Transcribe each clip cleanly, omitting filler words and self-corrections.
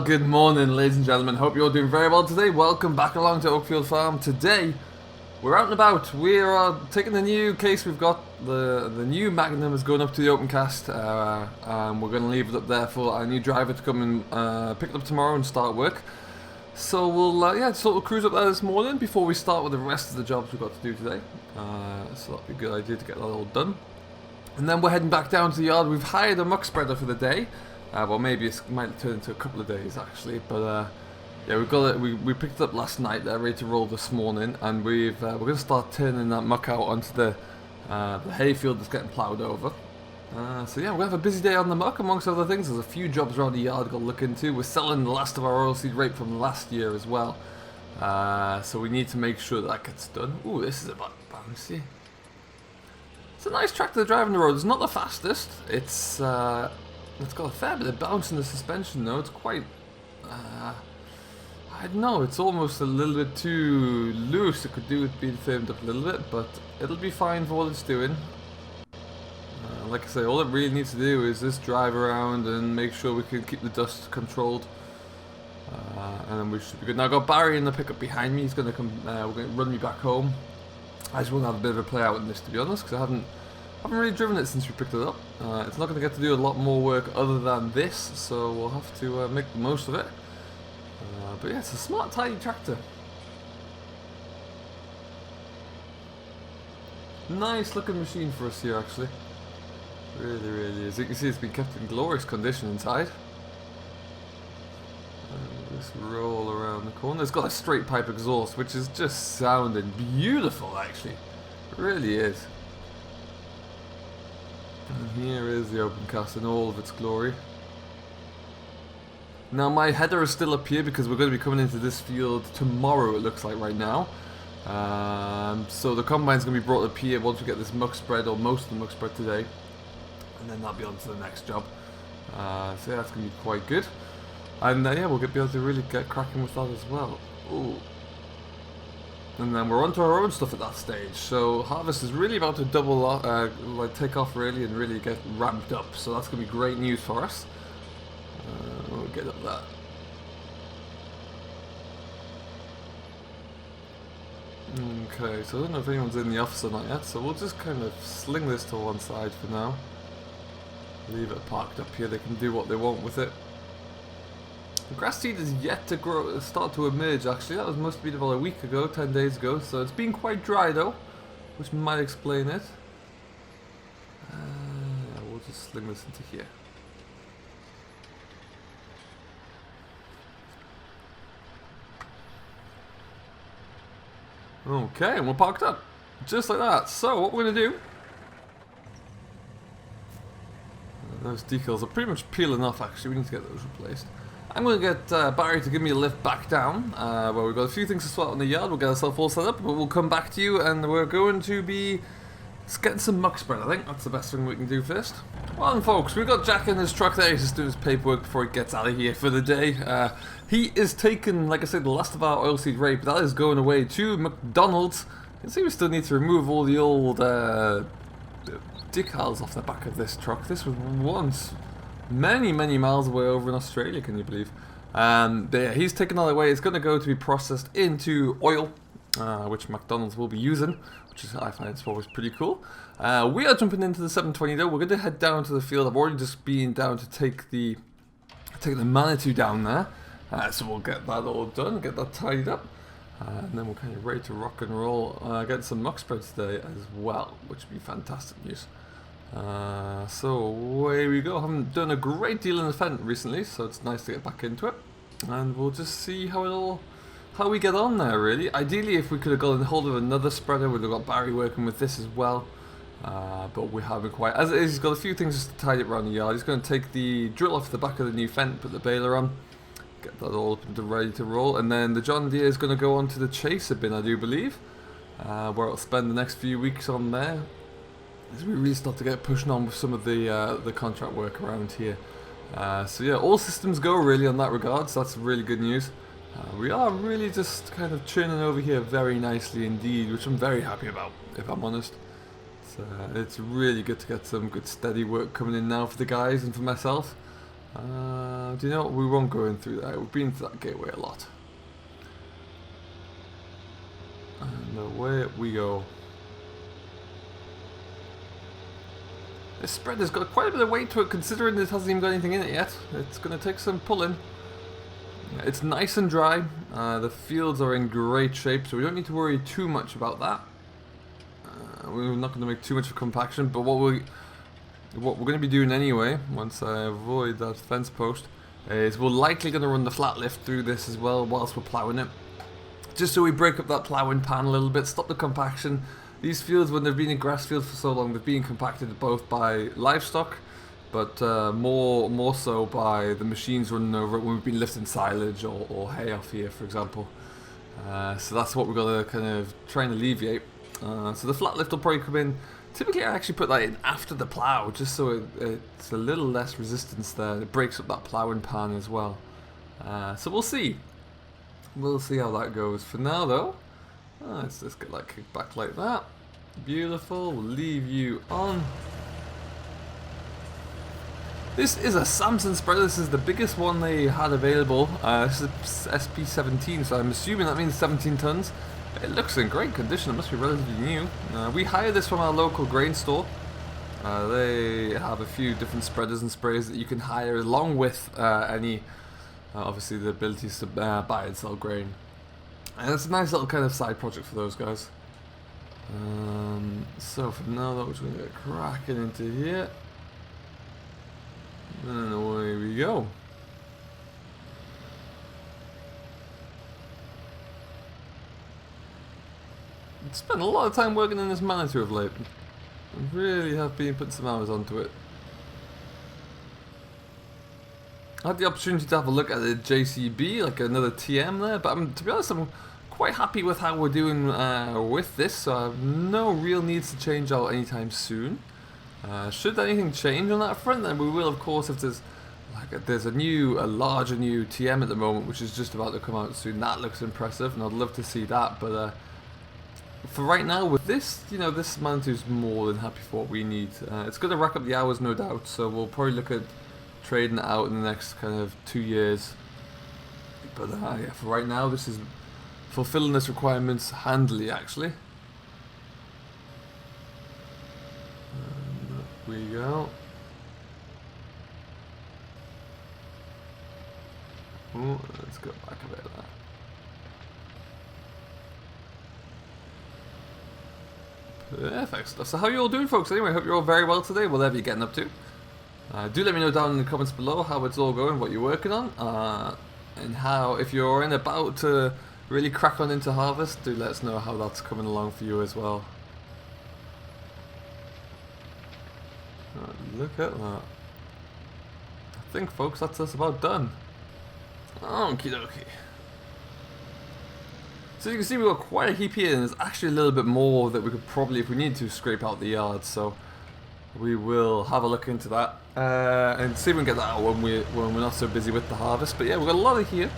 good morning, ladies and gentlemen. Hope you're doing very well today. Welcome back along to Oakfield Farm. Today, we're out and about. We are taking the new case. We've got the new Magnum is going up to the open cast, and we're going to leave it up there for our new driver to come and pick it up tomorrow and start work. So we'll sort of cruise up there this morning before we start with the rest of the jobs we've got to do today. So that'll be a good idea to get that all done. And then we're heading back down to the yard. We've hired a muck spreader for the day. Well, maybe it might turn into a couple of days actually, but yeah, we've got it. We picked it up last night. They're ready to roll this morning, and we're going to start turning that muck out onto the hayfield that's getting ploughed over. So yeah, we're going to have a busy day on the muck, amongst other things. There's a few jobs around the yard I've got to look into. We're selling the last of our oilseed rape from last year as well, so we need to make sure that gets done. Ooh, this is a bit bouncy. It's a nice tractor to drive on the road. It's not the fastest. It's got a fair bit of bounce in the suspension though. It's quite, I don't know, it's almost a little bit too loose. It could do with being firmed up a little bit, but it'll be fine for what it's doing. Like I say, all it really needs to do is just drive around and make sure we can keep the dust controlled. And then we should be good. Now I've got Barry in the pickup behind me. He's going to come, we're going to run me back home. I just want to have a bit of a play out in this, to be honest, because I haven't really driven it since we picked it up. It's not going to get to do a lot more work other than this, so we'll have to make the most of it. But yeah, it's a smart, tidy tractor. Nice looking machine for us here, actually. Really, really is. You can see it's been kept in glorious condition inside. Just roll around the corner. It's got a straight pipe exhaust, which is just sounding beautiful, actually. It really is. And here is the open cast in all of its glory. Now my header is still up here because we're going to be coming into this field tomorrow, it looks like right now. So the combine's going to be brought up here once we get this muck spread, or most of the muck spread today. And then that'll be on to the next job. So yeah, that's going to be quite good. And yeah, we'll be able to really get cracking with that as well. Ooh. And then we're onto our own stuff at that stage. So harvest is really about to like take off really and really get ramped up. So that's going to be great news for us. We'll get up that. Okay, so I don't know if anyone's in the office or not yet. So we'll just kind of sling this to one side for now. Leave it parked up here. They can do what they want with it. The grass seed is yet to start to emerge actually. That must have been about a week ago, 10 days ago. So it's been quite dry though, which might explain it. We'll just sling this into here. Okay, and we're parked up. Just like that. So what we're going to do... Those decals are pretty much peeling off actually. We need to get those replaced. I'm going to get Barry to give me a lift back down, where we've got a few things to sort out in the yard. We'll get ourselves all set up, but we'll come back to you, and we're going to be getting some muck spread. I think that's the best thing we can do first. Well then folks, we've got Jack in his truck there. He's just doing his paperwork before he gets out of here for the day. He is taking, like I said, the last of our oilseed rape. That is going away to McDonald's. You can see we still need to remove all the old decals off the back of this truck. This was once many miles away over in Australia, can you believe? But yeah, he's taken all the way. It's going to go to be processed into oil, which McDonald's will be using, which is, I find it's always pretty cool. We are jumping into the 720 though. We're going to head down to the field. I've already just been down to take the Manitou down there, so we'll get that all done, get that tidied up, and then we're kind of ready to rock and roll. Get some muck spread today as well, which would be fantastic news. So away we go. I haven't done a great deal in the Fendt recently, so it's nice to get back into it, and we'll just see how we get on there really. Ideally if we could have gotten hold of another spreader, we'd have got Barry working with this as well, but we haven't quite. As it is, he's got a few things just to tidy up around the yard. He's going to take the drill off the back of the new Fendt, put the baler on, get that all up and ready to roll, and then the John Deere is going to go onto the chaser bin, I do believe, where I'll spend the next few weeks on there. As we really start to get pushing on with some of the contract work around here. So yeah, all systems go really on that regard, so that's really good news. We are really just kind of churning over here very nicely indeed, which I'm very happy about, if I'm honest. It's really good to get some good steady work coming in now for the guys and for myself. Do you know what? We won't go in through that. We've been to that gateway a lot. And away we go. This spread has got quite a bit of weight to it, considering this hasn't even got anything in it yet. It's going to take some pulling. It's nice and dry. The fields are in great shape, so we don't need to worry too much about that. We're not going to make too much of compaction, but what we're going to be doing anyway, once I avoid that fence post, is we're likely going to run the flat lift through this as well whilst we're ploughing it. Just so we break up that ploughing pan a little bit, stop the compaction. These fields, when they've been in grass fields for so long, they've been compacted both by livestock, but more so by the machines running over it when we've been lifting silage or hay off here, for example. So that's what we've got to kind of try and alleviate. So the flat lift will probably come in. Typically I actually put that in after the plough, just so it's a little less resistance there. It breaks up that ploughing pan as well. So we'll see. We'll see how that goes. For now though, let's just get that kicked back like that. Beautiful. We'll leave you on. This is a Samson spreader. This is the biggest one they had available. This is SP17, so I'm assuming that means 17 tons. It looks in great condition. It must be relatively new. We hired this from our local grain store. They have a few different spreaders and sprays that you can hire, along with any, obviously, the abilities to buy and sell grain. And it's a nice little kind of side project for those guys. So for now, though, we're just going to get cracking into here. And away we go. I've spent a lot of time working in this Manitou of late. I really have been putting some hours onto it. I had the opportunity to have a look at the JCB, like another TM there, but to be honest, I'm quite happy with how we're doing with this, so I have no real needs to change out anytime soon. Should anything change on that front, then we will, of course, if there's a larger new TM at the moment, which is just about to come out soon. That looks impressive, and I'd love to see that, but for right now, with this, this Manitou's more than happy for what we need. It's going to rack up the hours, no doubt, so we'll probably look at trading it out in the next kind of 2 years. But yeah, for right now, this is fulfilling its requirements handily, actually. And up we go. Ooh, let's go back a bit of that. Perfect stuff. So how are you all doing, folks? Anyway, I hope you're all very well today, whatever you're getting up to. Do let me know down in the comments below how it's all going, what you're working on, and how, if you're about to really crack on into harvest, do let us know how that's coming along for you as well. Look at that. I think, folks, that's us about done. Okie dokie. So you can see we've got quite a heap here, and there's actually a little bit more that we could probably, if we need to, scrape out the yard. So we will have a look into that and see if we can get that out when we're not so busy with the harvest. But yeah, we've got a lot of here.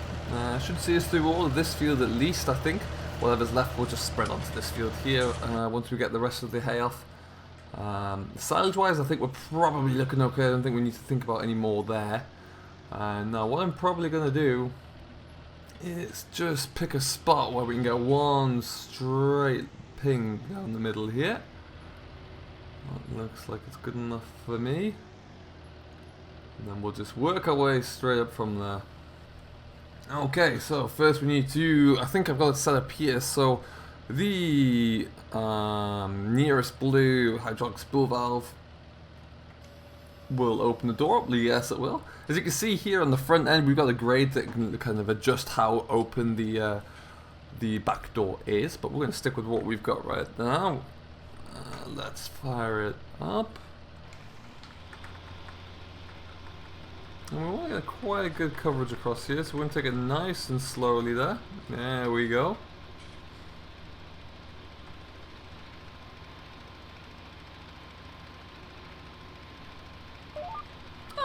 Should see us through all of this field at least, I think. Whatever's left, we'll just spread onto this field here once we get the rest of the hay off. Silage-wise, I think we're probably looking okay. I don't think we need to think about any more there. Now, what I'm probably going to do is just pick a spot where we can get one straight ping down the middle here. That looks like it's good enough for me. And then we'll just work our way straight up from there. Okay, so first we need to, I think I've got it set up here, so the nearest blue hydraulic spool valve will open the door up. Yes, it will. As you can see here on the front end, we've got a grade that can kind of adjust how open the back door is, but we're going to stick with what we've got right now. Let's fire it up. And we want to get quite a good coverage across here, so we're going to take it nice and slowly there. There we go.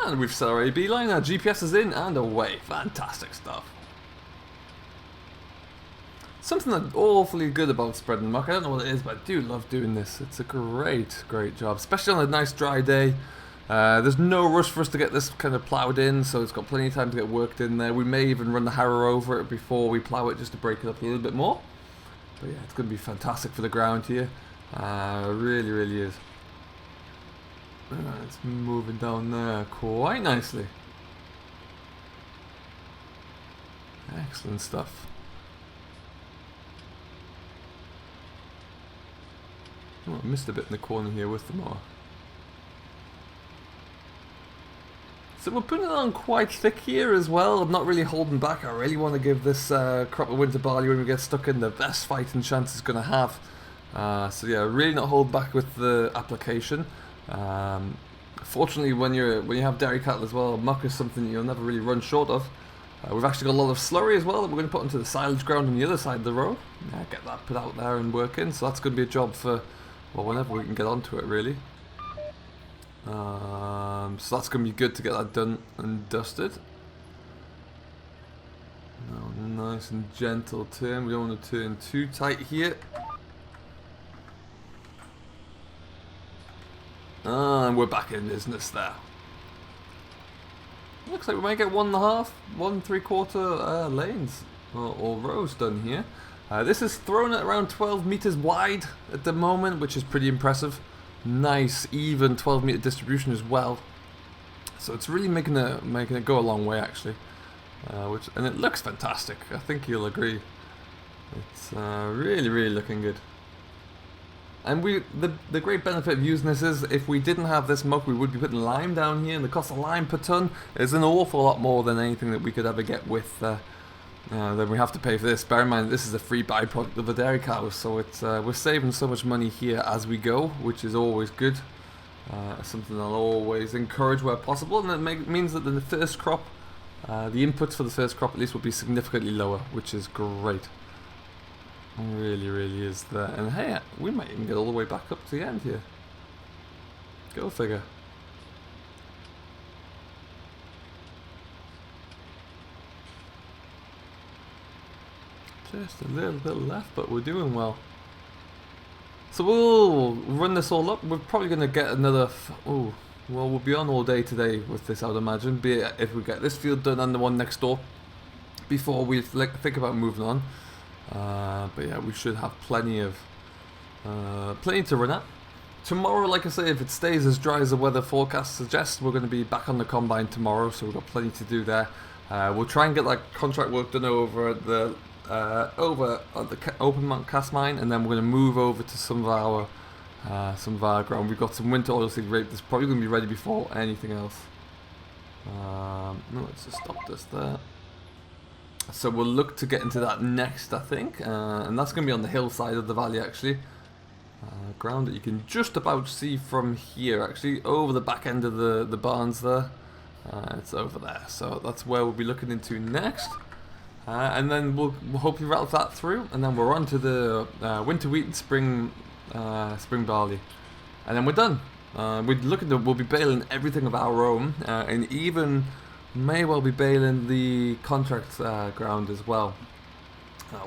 And we've set our AB line, our GPS is in and away. Fantastic stuff. Something that's awfully good about spreading muck, I don't know what it is, but I do love doing this. It's a great job, especially on a nice dry day. There's no rush for us to get this kind of ploughed in, so it's got plenty of time to get worked in there. We may even run the harrow over it before we plough it just to break it up a little bit more. But yeah, it's going to be fantastic for the ground here. Really, really is. It's moving down there quite nicely. Excellent stuff. Oh, I missed a bit in the corner here with the mower. So we're putting it on quite thick here as well. I'm not really holding back. I really want to give this crop of winter barley, when we get stuck in, the best fighting chance it's going to have. So yeah, really not hold back with the application. Fortunately, when you have dairy cattle as well, muck is something you'll never really run short of. We've actually got a lot of slurry as well that we're going to put into the silage ground on the other side of the road. Get that put out there and working. So that's going to be a job for, well, whenever we can get onto it, really. So that's going to be good to get that done and dusted. Now, nice and gentle turn. We don't want to turn too tight here. And we're back in business there. Looks like we might get 1.5, 1 3/4 lanes or rows done here. This is thrown at around 12 meters wide at the moment, which is pretty impressive. Nice, even 12-meter distribution as well. So it's really making it go a long way, actually. And it looks fantastic. I think you'll agree. It's really, really looking good. And the great benefit of using this is, if we didn't have this muck, we would be putting lime down here, and the cost of lime per ton is an awful lot more than anything that we could ever get with. Then we have to pay for this. Bear in mind, this is a free byproduct of the dairy cows, so it's we're saving so much money here as we go, which is always good. Something I'll always encourage where possible, and it means that in the first crop, the inputs for the first crop at least will be significantly lower, which is great. Really, really is there. And hey, we might even get all the way back up to the end here. Go figure. Just a little bit left, but we're doing well. So we'll run this all up. We're probably going to get another... well, we'll be on all day today with this, I would imagine. Be it if we get this field done and the one next door before we think about moving on. But yeah, we should have plenty to run at. Tomorrow, like I say, if it stays as dry as the weather forecast suggests, we're going to be back on the combine tomorrow, so we've got plenty to do there. We'll try and get that contract work done over at the open cast mine, and then we're going to move over to some of our ground. We've got some winter oilseed rape that's probably going to be ready before anything else. No, let's just stop this there. So we'll look to get into that next, I think, and that's going to be on the hillside of the valley, actually. Ground that you can just about see from here, actually, over the back end of the barns there. It's over there, so that's where we'll be looking into next. And then we'll hopefully rattle that through, and then we're on to the winter wheat and spring barley. And then we're done. We'll be baling everything of our own, and even may well be baling the contract ground as well.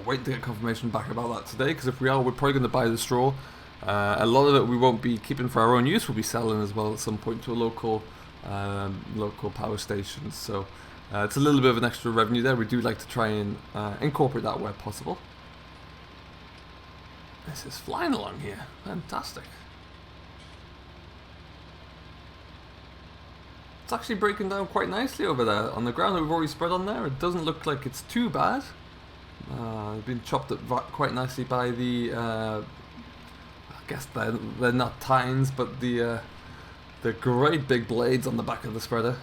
Waiting to get confirmation back about that today, because if we are, we're probably going to buy the straw. A lot of it we won't be keeping for our own use, we'll be selling as well at some point to a local power station. So it's a little bit of an extra revenue there. We do like to try and incorporate that where possible. This is flying along here. Fantastic. It's actually breaking down quite nicely over there on the ground that we've already spread on there. It doesn't look like it's too bad. It's been chopped up quite nicely by the I guess they're not tines, but the great big blades on the back of the spreader.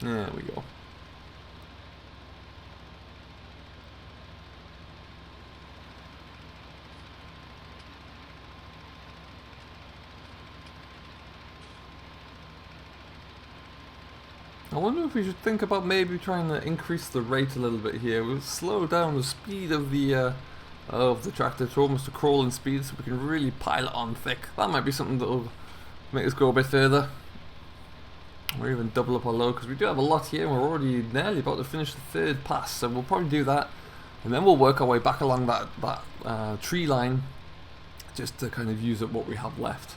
There we go. I wonder if we should think about maybe trying to increase the rate a little bit here. We'll slow down the speed of the tractor to almost a crawling speed, so we can really pile it on thick. That might be something that will make us go a bit further, or even double up our load, because we do have a lot here and we're already nearly about to finish the third pass, so we'll probably do that. And then we'll work our way back along that tree line, just to kind of use up what we have left.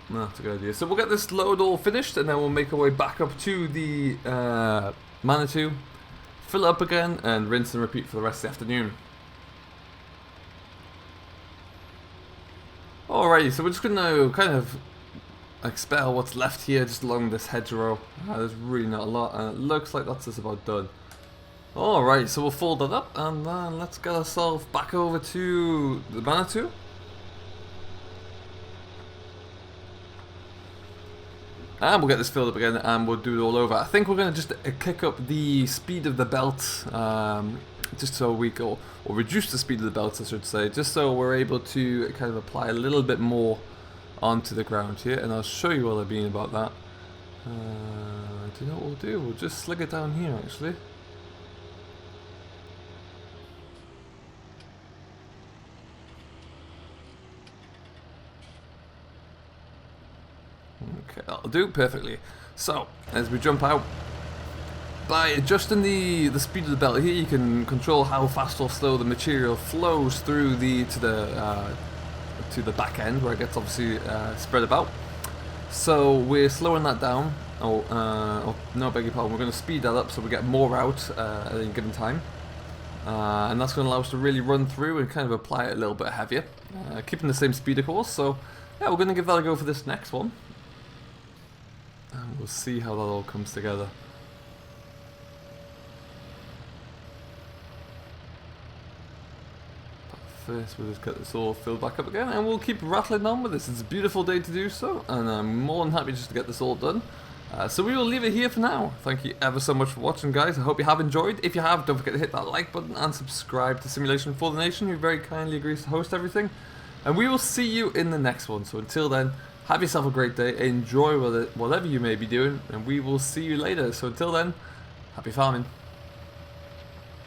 That's a good idea. So we'll get this load all finished, and then we'll make our way back up to the Manitou, fill it up again, and rinse and repeat for the rest of the afternoon. Alrighty, so we're just going to kind of expel what's left here just along this hedgerow. There's really not a lot, and it looks like that's just about done. Alright, so we'll fold that up, and then let's get ourselves back over to the Manitou. And we'll get this filled up again, and we'll do it all over. I think we're going to just kick up the speed of the belt, just so we go, or reduce the speed of the belt, I should say, just so we're able to kind of apply a little bit more onto the ground here. And I'll show you what I mean about that. Do you know what we'll do? We'll just slick it down here, actually. Okay, that'll do perfectly. So, as we jump out, by adjusting the speed of the belt here, you can control how fast or slow the material flows through to the back end, where it gets obviously spread about. So we're slowing that down. No, beg your pardon. We're going to speed that up so we get more out at any given time, and that's going to allow us to really run through and kind of apply it a little bit heavier, keeping the same speed, of course. So yeah, we're going to give that a go for this next one. And we'll see how that all comes together. But first we'll just get this all filled back up again, and we'll keep rattling on with this. It's a beautiful day to do so, and I'm more than happy just to get this all done. So we will leave it here for now. Thank you ever so much for watching, guys. I hope you have enjoyed. If you have, don't forget to hit that like button and subscribe to Simulation for the Nation, who very kindly agrees to host everything. And we will see you in the next one. So until then, have yourself a great day, enjoy whatever you may be doing, and we will see you later. So until then, happy farming.